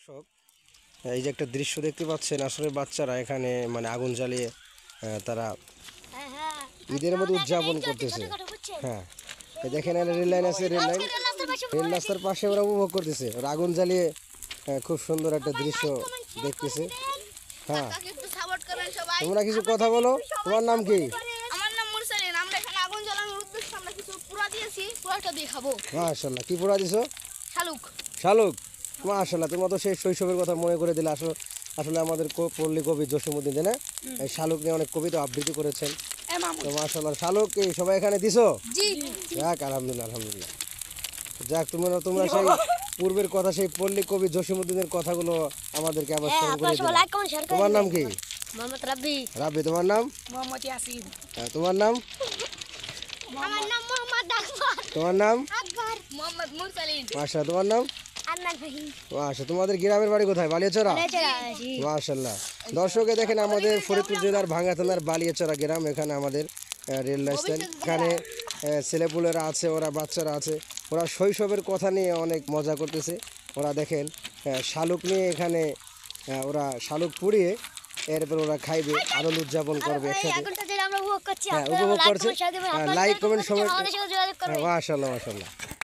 দর্শক এই যে একটা দৃশ্য দেখতে পাচ্ছেন, আসলে বাচ্চারা এখানে মানে আগুন জ্বালিয়ে তারা ঈদের মধ্যে উদযাপন করতেছে। হ্যাঁ, দেখেন রেল লাইন আছে, রেল রাস্তার পাশে ওরা উপভোগ করতেছে, ওরা আগুন জ্বালিয়ে খুব সুন্দর একটা দৃশ্য দেখতেছে। হ্যাঁ, তোমরা কিছু কথা বলো, তোমার নাম কি? আমার নাম মুরসালিন। আমরা এখানে আগুন জ্বালানোর উদ্দেশ্যে আমরা কিছু পুরা দিয়েছি, পুরাটা দিয়ে খাবো। মাশাআল্লাহ, কি পোড়া দিছো? শালুক। শালুক, মাশাআল্লাহ, তোমরা তো সেই শৈশবের কথা মনে করে দিলে। আসলে আমাদের পল্লী কবি জসিমউদ্দিন জানে এই শালুক নিয়ে অনেক কবিতা আবৃত্তি করেছেন। তো মাশাআল্লাহ, শালুক কি সবাই এখানে দিছো? জি। যাক, আলহামদুলিল্লাহ আলহামদুলিল্লাহ। যাক, তোমরা সেই পূর্বের কথা, সেই পল্লী কবি জসিমউদ্দিনের কথাগুলো আমাদেরকে আবার স্মরণ করে দিলে। তোমার নাম কি? মোহাম্মদ রাব্বি। রাব্বি, তোমার নাম? মোহাম্মদ ইয়াসিন। তোমার নাম? আমার নাম মোহাম্মদ আকবর। তোমার নাম? আকবর। মোহাম্মদ মুরসালিন। মাশাআল্লাহ, তোমার নাম? আন্নাল ফাহিম। মাশাআল্লাহ, তোমাদের গ্রামের বাড়ি কোথায়? বালিয়াচড়া। মাশাআল্লাহ, দর্শকে দেখেন আমাদের ফরিদপুর জেলার ভাঙ্গা থানার বালিয়াচড়া গ্রাম। এখানে আমাদের রেল স্টেশন, এখানে ছেলেপুলেরা আছে, ওরা বাচ্চারা আছে, ওরা শৈশবের কথা নিয়ে অনেক মজা করতেছে। ওরা দেখেন শালুক নিয়ে এখানে ওরা শালুক পুড়িয়ে এরপর ওরা খাইবে, আনন্দ উদযাপন করবে একসাথে। হ্যাঁ, উপভোগ করছে। লাইক কমেন্ট সবাই। মাশাআল্লাহ মাশাআল্লাহ।